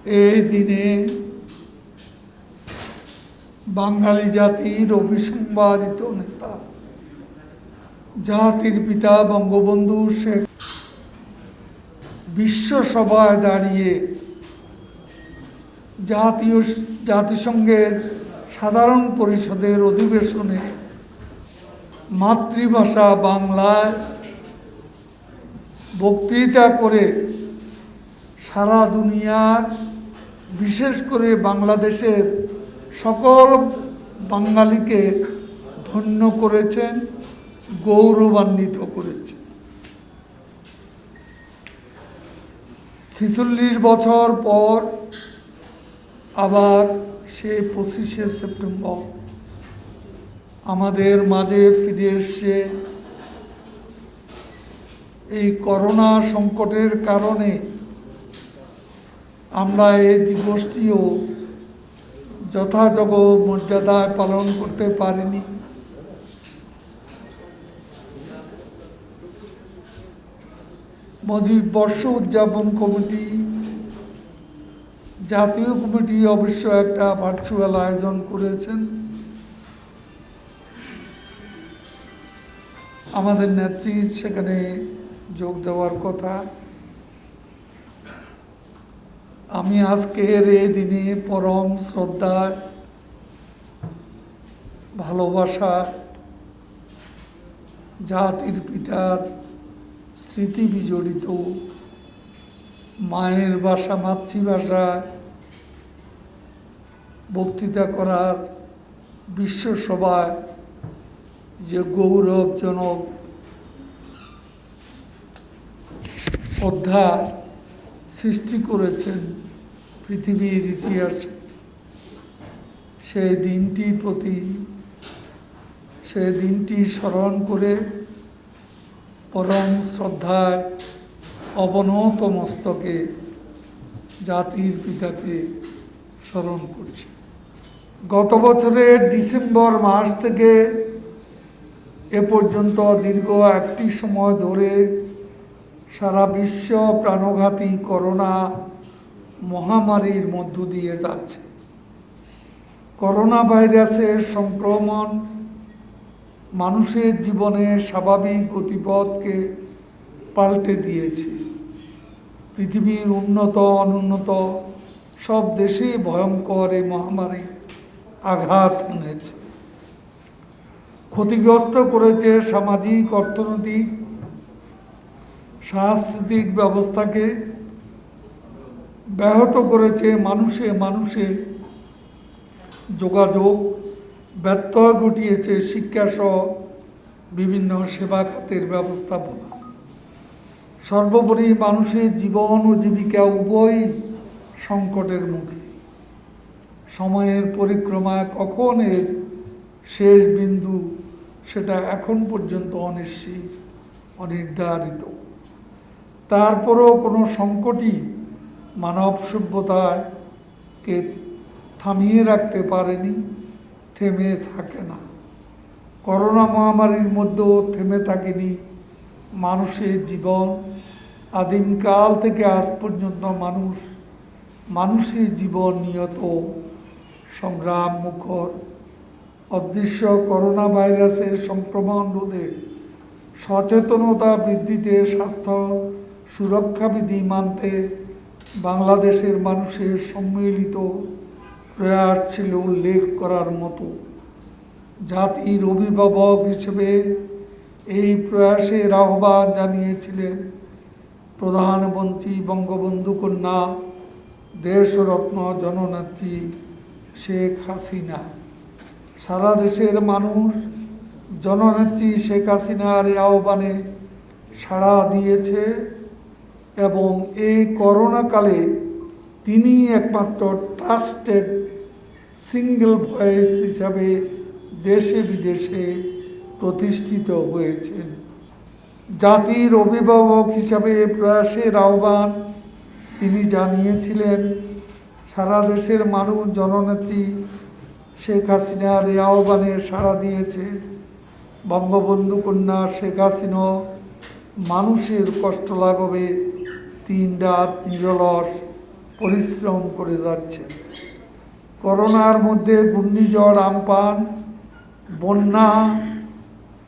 এই দিনে বাঙালি জাতির অবিসংবাদিত নেতা, জাতির পিতা বঙ্গবন্ধু শেখ বিশ্বসভায় দাঁড়িয়ে জাতিসংঘের সাধারণ পরিষদের অধিবেশনে মাতৃভাষা বাংলায় বক্তৃতা করে সারা দুনিয়ার, বিশেষ করে বাংলাদেশের সকল বাঙালিকে ধন্য করেছেন, গৌরবান্বিত করেছেন। ৪৬ বছর পর আবার সে ২৫শে সেপ্টেম্বর আমাদের মাঝে ফিরে এসে এই করোনা সংকটের কারণে আমরা এই দিবসটিও যথাযোগ্য মর্যাদায় পালন করতে পারিনি। মুজিব বর্ষ উদযাপন কমিটি, জাতীয় কমিটি অবশ্য একটা ভার্চুয়াল আয়োজন করেছেন। আমাদের নেত্রীর সেখানে যোগ দেওয়ার কথা। আমি আজকের এই দিনে পরম শ্রদ্ধা, ভালোবাসা, জাতির পিতার স্মৃতি বিজড়িত মায়ের ভাষা, মাতৃভাষায় বক্তৃতা করার বিশ্বসভায় যে গৌরবজনক অধ্যায় সৃষ্টি করেছেন পৃথিবীর ইতিহাসে, সেই দিনটি স্মরণ করে পরম শ্রদ্ধায় অবনত মস্তকে জাতির পিতাকে স্মরণ করছি। গত বছরের ডিসেম্বর মাস থেকে এ পর্যন্ত দীর্ঘ একটি সময় ধরে সারা বিশ্ব প্রাণঘাতী করোনা মহামারীর মধ্য দিয়ে যাচ্ছে। করোনা ভাইরাসের সংক্রমণ মানুষের জীবনে স্বাভাবিক গতিপথকে পাল্টে দিয়েছে। পৃথিবীর উন্নত অনুন্নত সব দেশে ভয়ঙ্কর এই মহামারী আঘাত এনেছে, ক্ষতিগ্রস্ত করেছে সামাজিক, অর্থনৈতিক, সাংস্কৃতিক ব্যবস্থাকে, ব্যাহত করেছে মানুষে মানুষে যোগাযোগ, ব্যত্যয় ঘটিয়েছে শিক্ষাসহ বিভিন্ন সেবা খাতের ব্যবস্থাপনা। সর্বোপরি মানুষের জীবন ও জীবিকা উভয়ই সংকটের মুখে। সময়ের পরিক্রমায় কখন এর শেষ বিন্দু সেটা এখন পর্যন্ত অনিশ্চিত, অনির্ধারিত। তারপরেও কোনো সংকটই মানব সভ্যতাকে থামিয়ে রাখতে পারেনি, থেমে থাকে না। করোনা মহামারীর মধ্যেও থেমে থাকেনি মানুষের জীবন। আদিমকাল থেকে আজ পর্যন্ত মানুষের জীবন নিয়ত সংগ্রাম মুখর। অদৃশ্য করোনা ভাইরাসের সংক্রমণ রোধে সচেতনতা বৃদ্ধিতে, স্বাস্থ্য সুরক্ষাবিধি মানতে বাংলাদেশের মানুষের সম্মিলিত প্রয়াস ছিল উল্লেখ করার মতো। জাতির অভিভাবক হিসেবে এই প্রয়াসের আহ্বান জানিয়েছিলেন প্রধানমন্ত্রী বঙ্গবন্ধু কন্যা দেশরত্ন জননেত্রী শেখ হাসিনা। সারা দেশের মানুষ জননেত্রী শেখ হাসিনার এই আহ্বানে সাড়া দিয়েছে এবং এই করোনাকালে তিনি একমাত্র ট্রাস্টেড সিঙ্গেল ভয়েস হিসাবে দেশে বিদেশে প্রতিষ্ঠিত হয়েছেন। জাতির অভিভাবক হিসাবে প্রয়াসের আহ্বান তিনি জানিয়েছিলেন। সারা দেশের মানুষ জননেত্রী শেখ হাসিনার এই আহ্বানে সাড়া দিয়েছে। বঙ্গবন্ধু কন্যা শেখ হাসিনা মানুষের কষ্ট লাঘবে দিন রাত নিরলস পরিশ্রম করে যাচ্ছেন। করোনার মধ্যে ঘূর্ণিঝড় আম্পান, বন্যা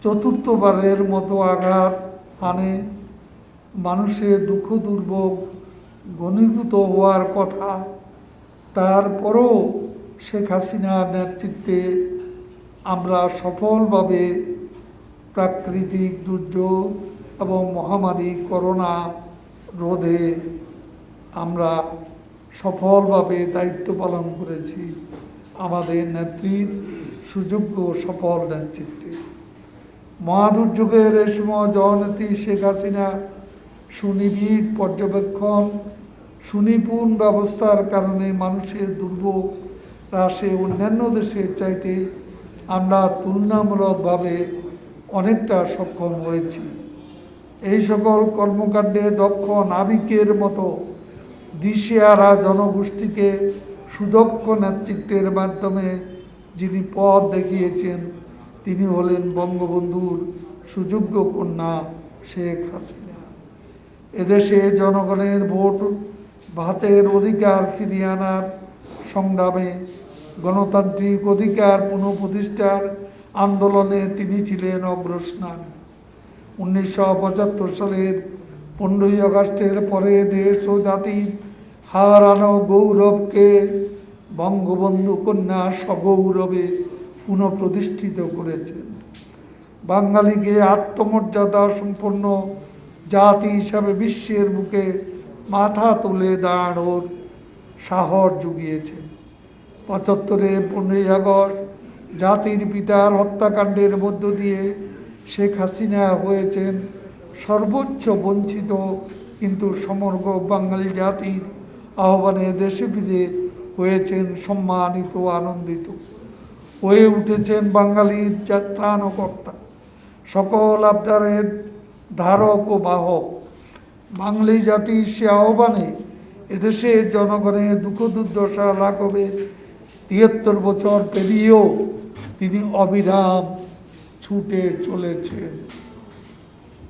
চতুর্থবারের মতো আঘাত হানে। মানুষের দুঃখ দুর্ভোগ ঘনীভূত হওয়ার কথা, তারপরও শেখ হাসিনার নেতৃত্বে আমরা সফলভাবে প্রাকৃতিক দুর্যোগ এবং মহামারী করোনা রোধে আমরা সফলভাবে দায়িত্ব পালন করেছি আমাদের নেত্রীর সুযোগ্য সফল নেতৃত্বে। মহাদুর্যোগের এই সময় জননেত্রী শেখ হাসিনা সুনিবিড় পর্যবেক্ষণ, সুনিপুণ ব্যবস্থার কারণে মানুষের দুর্ভোগ হ্রাসে অন্যান্য দেশের চাইতে আমরা তুলনামূলকভাবে অনেকটা সক্ষম হয়েছি। এই সকল কর্মকাণ্ডে দক্ষ নাবিকের মতো দিশেহারা জনগোষ্ঠীকে সুদক্ষ নেতৃত্বের মাধ্যমে যিনি পথ দেখিয়েছেন তিনি হলেন বঙ্গবন্ধুর সুযোগ্য কন্যা শেখ হাসিনা। এদেশে জনগণের ভোট ভাতের অধিকার ফিরিয়ে আনার সংগ্রামে, গণতান্ত্রিক অধিকার পুনঃপ্রতিষ্ঠার আন্দোলনে তিনি ছিলেন অগ্রসেনানী। 1975 সালের 15ই আগস্টের পরে দেশ ও জাতির হারানো গৌরবকে বঙ্গবন্ধু কন্যা সগৌরবে পুনঃপ্রতিষ্ঠিত করেছেন। বাঙালিকে আত্মমর্যাদা সম্পন্ন জাতি হিসাবে বিশ্বের বুকে মাথা তুলে দাঁড়ানোর সাহস জুগিয়েছেন। 75-এ 15ই আগস্ট জাতির পিতার হত্যাকাণ্ডের মধ্য দিয়ে শেখ হাসিনা হয়েছেন সর্বোচ্চ বঞ্চিত, কিন্তু সমগ্র বাঙালি জাতির আহ্বানে দেশে ফিরে হয়েছেন সম্মানিত, আনন্দিত, হয়ে উঠেছেন বাঙালির ত্রাণকর্তা, সকল আবদারের ধারক ও বাহক। বাঙালি জাতির সে আহ্বানে এদেশের জনগণের দুঃখ দুর্দশা লাঘবে 73 বছর পেরিয়েও তিনি অবিরাম ছুটে চলেছেন।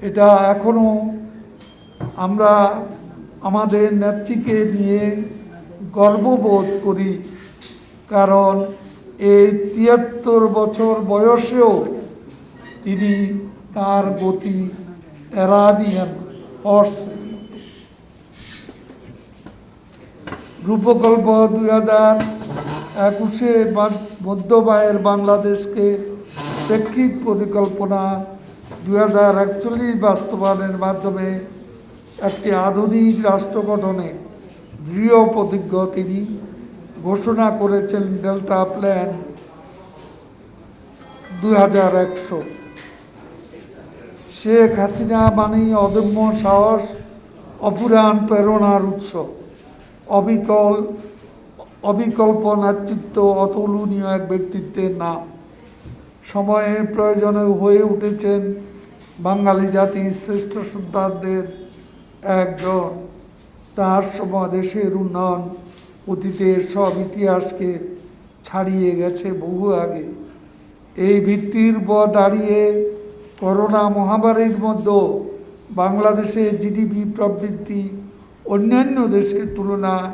এটা এখনো আমরা আমাদের নেত্রীকে নিয়ে গর্ববোধ করি, কারণ এই 73 বছর বয়সেও তিনি তার গতি অ্যারাবিয়ান হর্স। রূপকল্প 2021-এ মধ্যবায়ের বাংলাদেশকে প্রেক্ষিত পরিকল্পনা 2041 বাস্তবায়নের মাধ্যমে একটি আধুনিক রাষ্ট্র গঠনে দৃঢ় প্রতিজ্ঞ তিনি ঘোষণা করেছেন ডেল্টা প্ল্যান 2100। শেখ হাসিনা মানেই অদম্য সাহস, অপুরাণ প্রেরণার উৎস, অবিকল্প নেতৃত্ব, অতুলনীয় এক ব্যক্তিত্বের নাম। সময়ের প্রয়োজনে হয়ে উঠেছেন বাঙালি জাতির শ্রেষ্ঠ সন্তানদের একজন। তার সময় দেশের উন্নয়ন অতীতের সব ইতিহাসকে ছাড়িয়ে গেছে বহু আগে। এই ভিত্তির উপর দাঁড়িয়ে করোনা মহামারীর মধ্যে বাংলাদেশের জিডিপি প্রবৃদ্ধি অন্যান্য দেশের তুলনায়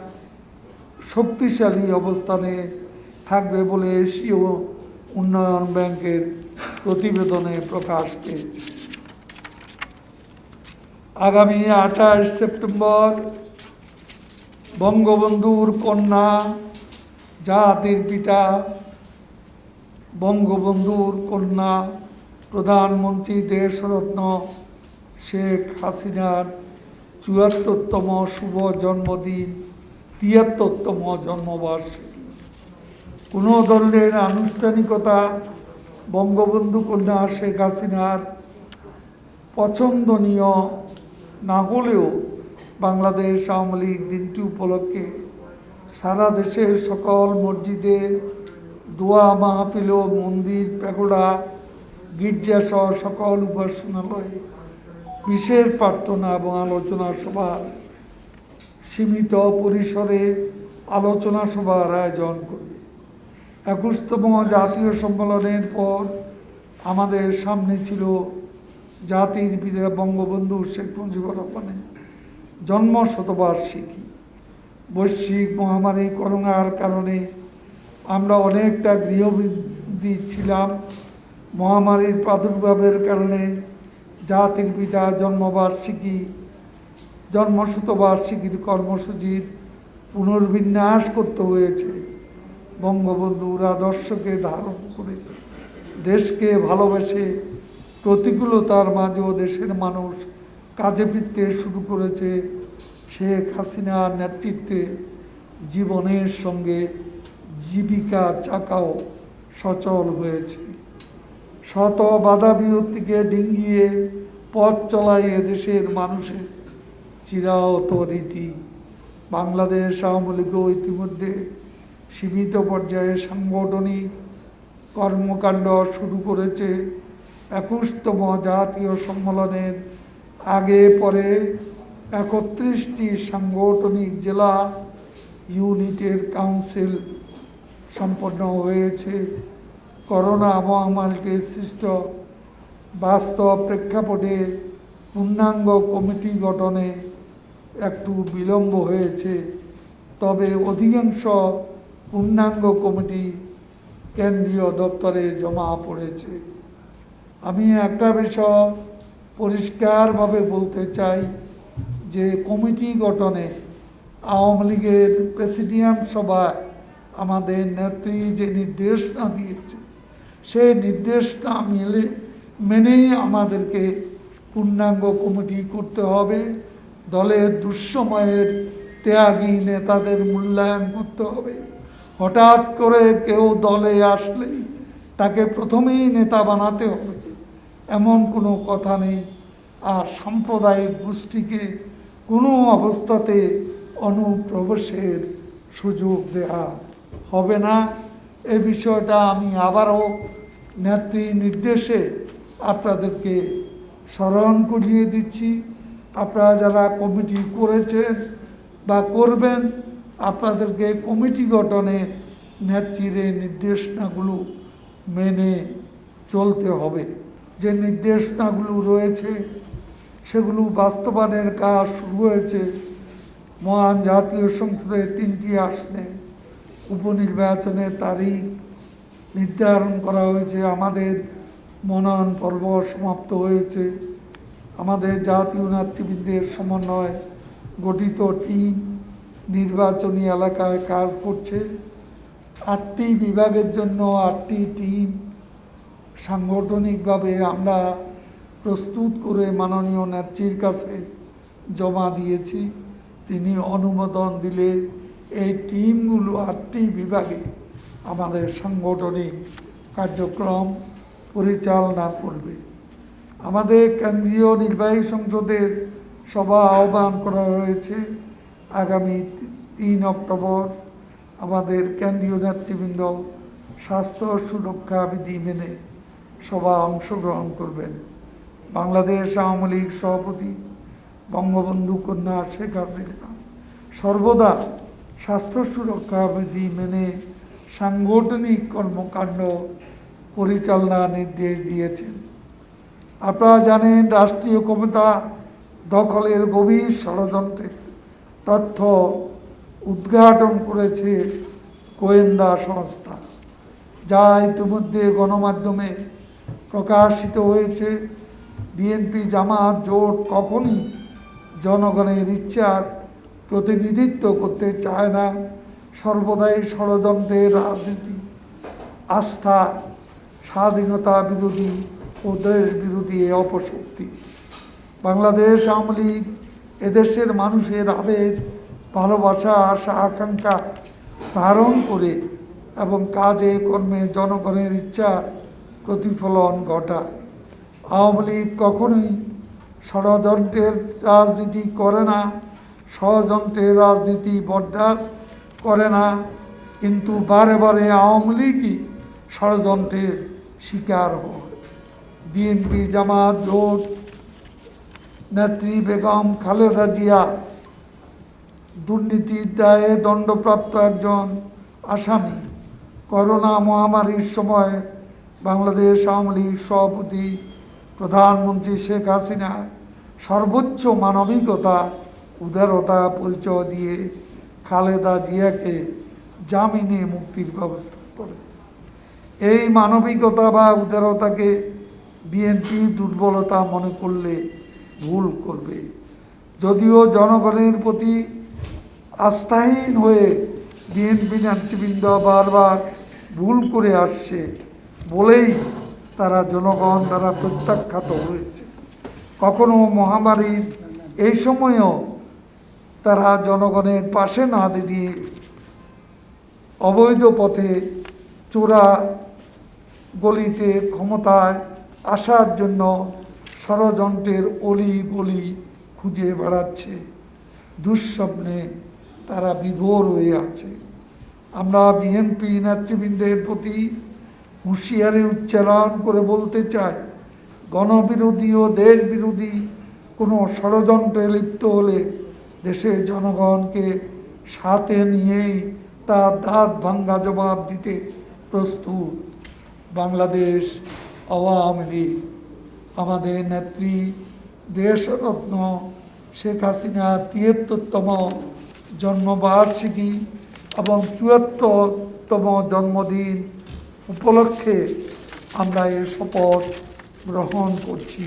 শক্তিশালী অবস্থানে থাকবে বলে এশীয় উন্নয়ন ব্যাংকের প্রতিবেদনে প্রকাশ পেয়েছে। আগামী 28 সেপ্টেম্বর বঙ্গবন্ধুর কন্যা, জাতির পিতা, বঙ্গবন্ধুর কন্যা, প্রধানমন্ত্রী, দেশরত্ন শেখ হাসিনার 74তম শুভ জন্মদিন, 73তম জন্মবার্ষিকী। কোনো ধরনের আনুষ্ঠানিকতা বঙ্গবন্ধু কন্যা শেখ হাসিনার পছন্দনীয় না হলেও বাংলাদেশ আওয়ামী লীগ দিনটি উপলক্ষে সারা দেশের সকল মসজিদে দোয়া মাহফিল, মন্দির, প্যাগোডা, গির্জাসহ সকল উপাসনালয়ে বিশেষ প্রার্থনা এবং আলোচনা সভার সীমিত পরিসরে আলোচনা সভার আয়োজন করবে। 21তম জাতীয় সম্মেলনের পর আমাদের সামনে ছিল জাতির পিতা বঙ্গবন্ধু শেখ মুজিবুর রহমানের জন্ম শতবার্ষিকী। বৈশ্বিক মহামারী করোনার কারণে আমরা অনেকটা গৃহবন্দী ছিলাম। মহামারীর প্রাদুর্ভাবের কারণে জাতির পিতা জন্মশতবার্ষিকীর কর্মসূচির পুনর্বিন্যাস করতে হয়েছে। বঙ্গবন্ধুর আদর্শকে ধারণ করে দেশকে ভালোবেসে প্রতিকূলতার মাঝেও দেশের মানুষ কাজে ফিরতে শুরু করেছে। শেখ হাসিনার নেতৃত্বে জীবনের সঙ্গে জীবিকার চাকাও সচল হয়েছে। শত বাধা বিপত্তিকে ডিঙ্গিয়ে পথ চলায় এদেশের মানুষের চিরায়ত রীতি। বাংলাদেশ আওয়ামী লীগও ইতিমধ্যে সীমিত পর্যায়ে সাংগঠনিক কর্মকাণ্ড শুরু করেছে। 21তম জাতীয় সম্মেলনের আগে পরে 31টি সাংগঠনিক জেলা ইউনিটের কাউন্সিল সম্পন্ন হয়েছে। করোনা মহামারীতে সৃষ্ট বাস্তব প্রেক্ষাপটে পূর্ণাঙ্গ কমিটি গঠনে একটু বিলম্ব হয়েছে, তবে অধিকাংশ পূর্ণাঙ্গ কমিটি কেন্দ্রীয় দপ্তরে জমা পড়েছে। আমি একটা বিষয় পরিষ্কারভাবে বলতে চাই যে কমিটি গঠনে আওয়ামী লীগের প্রেসিডিয়াম সভায় আমাদের নেত্রী যে নির্দেশনা দিয়েছে সেই নির্দেশনা মেনেই আমাদেরকে পূর্ণাঙ্গ কমিটি করতে হবে। দলের দুঃসময়ের ত্যাগী নেতাদের মূল্যায়ন করতে হবে। হঠাৎ করে কেউ দলে আসলেই তাকে প্রথমেই নেতা বানাতে হবে এমন কোনো কথা নেই। আর সাম্প্রদায়িক গোষ্ঠীকে কোনো অবস্থাতে অনুপ্রবেশের সুযোগ দেওয়া হবে না। এ বিষয়টা আমি আবারও নেত্রীর নির্দেশে আপনাদেরকে স্মরণ করিয়ে দিচ্ছি। আপনারা যারা কমিটি করেছেন বা করবেন, আপনাদেরকে কমিটি গঠনে নেত্রীর এই নির্দেশনাগুলো মেনে চলতে হবে। যে নির্দেশনাগুলো রয়েছে সেগুলো বাস্তবায়নের কাজ শুরু হয়েছে। মহান জাতীয় সংসদের 3টি আসনে উপনির্বাচনের তারিখ নির্ধারণ করা হয়েছে। আমাদের মনোনয়ন পর্ব সমাপ্ত হয়েছে। আমাদের জাতীয় নেতৃবৃন্দের সমন্বয়ে গঠিত টিম নির্বাচনী এলাকায় কাজ করছে। 8টি বিভাগের জন্য 8টি টিম সাংগঠনিকভাবে আমরা প্রস্তুত করে মাননীয় নেত্রীর কাছে জমা দিয়েছি। তিনি অনুমোদন দিলে এই টিমগুলো 8টি বিভাগে আমাদের সাংগঠনিক কার্যক্রম পরিচালনা করবে। আমাদের কেন্দ্রীয় নির্বাহী সংসদের সভা আহ্বান করা হয়েছে। আগামী 3 অক্টোবর আমাদের কেন্দ্রীয় নেতৃবৃন্দ স্বাস্থ্য সুরক্ষা বিধি মেনে সভা অংশগ্রহণ করবেন। বাংলাদেশ আওয়ামী লীগ সভাপতি বঙ্গবন্ধু কন্যা শেখ হাসিনা সর্বদা স্বাস্থ্য সুরক্ষা বিধি মেনে সাংগঠনিক কর্মকাণ্ড পরিচালনার নির্দেশ দিয়েছেন। আপনারা জানেন, রাষ্ট্রীয় ক্ষমতা দখলের গভীর ষড়যন্ত্রের তথ্য উদ্ঘাটন করেছে গোয়েন্দা সংস্থা, যা ইতিমধ্যে গণমাধ্যমে প্রকাশিত হয়েছে। বিএনপি জামাত জোট কখনই জনগণের ইচ্ছার প্রতিনিধিত্ব করতে চায় না। সর্বদাই ষড়যন্ত্রের রাজনীতি, আস্থা, স্বাধীনতা বিরোধী ও দেশ বিরোধী অপশক্তি। বাংলাদেশ আওয়ামী লীগ এদেশের মানুষের আবেগ, ভালোবাসা, আশা আকাঙ্ক্ষা ধারণ করে এবং কাজে কর্মে জনগণের ইচ্ছা প্রতিফলন ঘটায়। আওয়ামী লীগ কখনোই ষড়যন্ত্রের রাজনীতি করে না, ষড়যন্ত্রের রাজনীতি বরদাস্ত করে না, কিন্তু বারে বারে আওয়ামী লীগই ষড়যন্ত্রের শিকার হয়। বিএনপি জামাত জোট নেত্রী বেগম খালেদা জিয়া দুর্নীতির দায়ে দণ্ডপ্রাপ্ত একজন আসামি। করোনা মহামারীর সময় বাংলাদেশ আওয়ামী লীগ সভাপতি প্রধানমন্ত্রী শেখ হাসিনা সর্বোচ্চ মানবিকতা, উদারতা পরিচয় দিয়ে খালেদা জিয়াকে জামিনে মুক্তির ব্যবস্থা করে। এই মানবিকতা বা উদারতাকে বিএনপি দুর্বলতা মনে করলে ভুল করবে। যদিও জনগণের প্রতি আস্থাহীন হয়ে বিএনপি নেতৃবৃন্দ বারবার ভুল করে আসছে বলেই তারা জনগণ দ্বারা প্রত্যাখ্যাত হয়েছে। কখনো মহামারীর এই সময়েও তারা জনগণের পাশে না দাঁড়িয়ে অবৈধ পথে চোরা গলিতে ক্ষমতায় আসার জন্য ষড়যন্ত্রের অলি গলি খুঁজে বেড়াচ্ছে। দুঃস্বপ্নে তারা বিভোর হয়ে আছে। আমরা বিএনপি নেতৃবৃন্দের প্রতি হুঁশিয়ারি উচ্চারণ করে বলতে চাই, গণবিরোধী ও দেশ বিরোধী কোনো ষড়যন্ত্রে লিপ্ত হলে দেশের জনগণকে সাথে নিয়েই তার দাঁত ভাঙ্গা জবাব দিতে প্রস্তুত। বাংলাদেশ আওয়ামী লীগ আমাদের নেত্রী দেশরত্ন শেখ হাসিনার ৭৩তম জন্মবার্ষিকী এবং ৭৪তম জন্মদিন উপলক্ষে আমরা এই শপথ গ্রহণ করছি।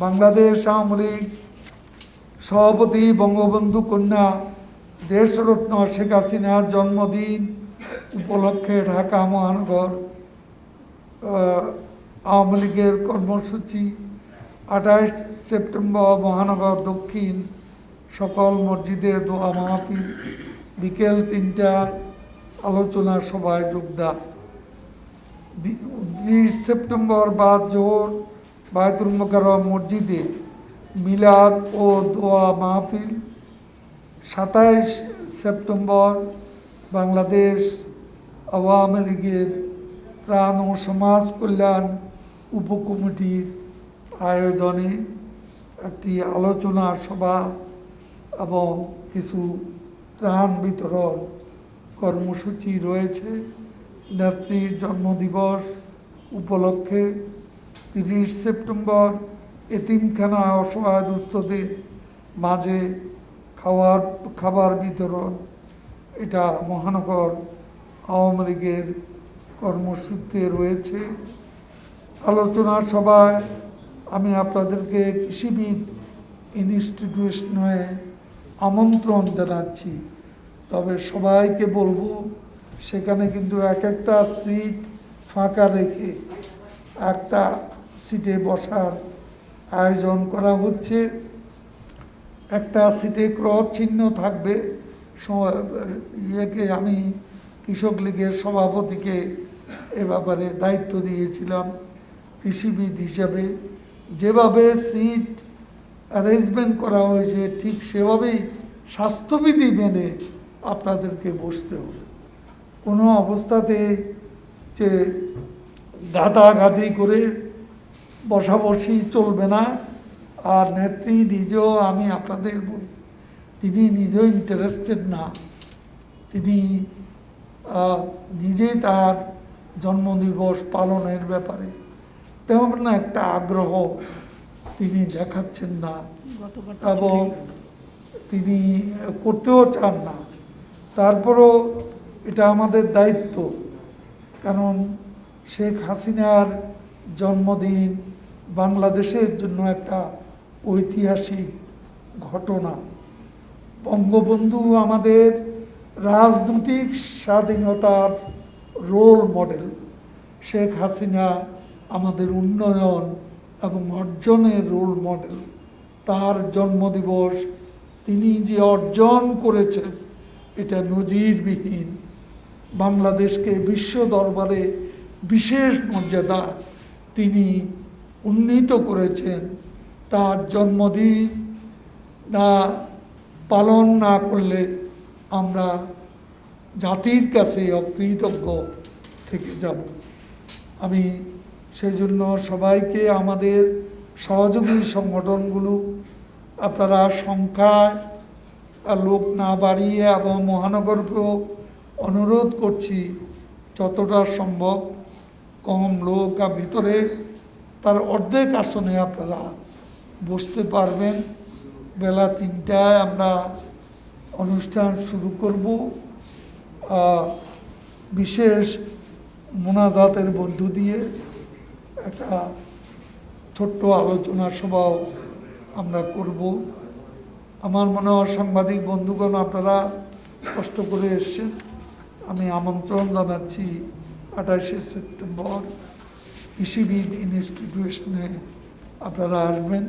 বাংলাদেশ আওয়ামী লীগ সভাপতি বঙ্গবন্ধু কন্যা দেশরত্ন শেখ হাসিনার জন্মদিন উপলক্ষে ঢাকা মহানগর আওয়ামী লীগের কর্মসূচি ২৮ সেপ্টেম্বর মহানগর দক্ষিণ সকল মসজিদে দোয়া মাহফিল, বিকেল ৩টায় আলোচনা সভায় যোগদান। ২০ সেপ্টেম্বর বাদ জোহর বায়তুল মোকাররম মসজিদে মিলাদ ও দোয়া মাহফিল। ২৭ সেপ্টেম্বর বাংলাদেশ আওয়ামী লীগের ত্রাণ ও সমাজ কল্যাণ উপকমিটির আয়োজনে একটি আলোচনা সভা এবং কিছু ত্রাণ বিতরণ কর্মসূচি রয়েছে। নেত্রীর জন্মদিবস উপলক্ষে ৩০ সেপ্টেম্বর এতিমখানা অসহায় দুস্থদের মাঝে খাবার বিতরণ, এটা মহানগর আওয়ামী লীগের কর্মসূচিতে রয়েছে। আলোচনা সভায় আমি আপনাদেরকে কৃষিবিদ ইনস্টিটিউশনে আমন্ত্রণ জানাচ্ছি। তবে সবাইকে বলবো সেখানে কিন্তু এক একটা সিট ফাঁকা রেখে একটা সিটে বসার আয়োজন করা হচ্ছে। একটা সিটে ক্রস চিহ্ন থাকবে। আমি কৃষক লীগের সভাপতিকে এ ব্যাপারে দায়িত্ব দিয়েছিলাম কৃষিবিদ হিসাবে। যেভাবে সিট অ্যারেঞ্জমেন্ট করা হয়েছে ঠিক সেভাবেই স্বাস্থ্যবিধি মেনে আপনাদেরকে বসতে হবে। কোনো অবস্থাতে যে গাদাগাদি করে বসাবসি চলবে না। আর নেত্রী নিজেও, আমি আপনাদের বলি, তিনি নিজেও ইন্টারেস্টেড না। তিনি নিজেই তার জন্মদিবস পালনের ব্যাপারে তেমন একটা আগ্রহ তিনি দেখাচ্ছেন না এবং তিনি করতেও চান না। তারপরও এটা আমাদের দায়িত্ব, কারণ শেখ হাসিনার জন্মদিন বাংলাদেশের জন্য একটা ঐতিহাসিক ঘটনা। বঙ্গবন্ধু আমাদের রাজনৈতিক স্বাধীনতার রোল মডেল, শেখ হাসিনা আমাদের উন্নয়ন এবং অর্জনের রোল মডেল। তার জন্মদিবস তিনি যে অর্জন করেছেন এটা নজিরবিহীন। বাংলাদেশকে বিশ্ব দরবারে বিশেষ মর্যাদা তিনি উন্নীত করেছেন। তার জন্মদিন না পালন না করলে আমরা জাতির কাছে অকৃতজ্ঞ থেকে যাব। আমি সেই জন্য সবাইকে, আমাদের সহযোগী সংগঠনগুলো, আপনারা সংখ্যায় লোক না বাড়িয়ে এবং মহানগরকেও অনুরোধ করছি যতটা সম্ভব কম লোক ভিতরে তার অর্ধেক আসনে আপনারা বসতে পারবেন। বেলা ৩টায় আমরা অনুষ্ঠান শুরু করব বিশেষ মোনাজাতের মধ্য দিয়ে। একটা ছোট্ট আলোচনা সভাও আমরা করব। আমার মনে হয় সাংবাদিক বন্ধুগণ আপনারা কষ্ট করে এসছেন, আমি আমন্ত্রণ জানাচ্ছি 28শে সেপ্টেম্বর কৃষিবিদ ইনস্টিটিউশনে আপনারা আসবেন।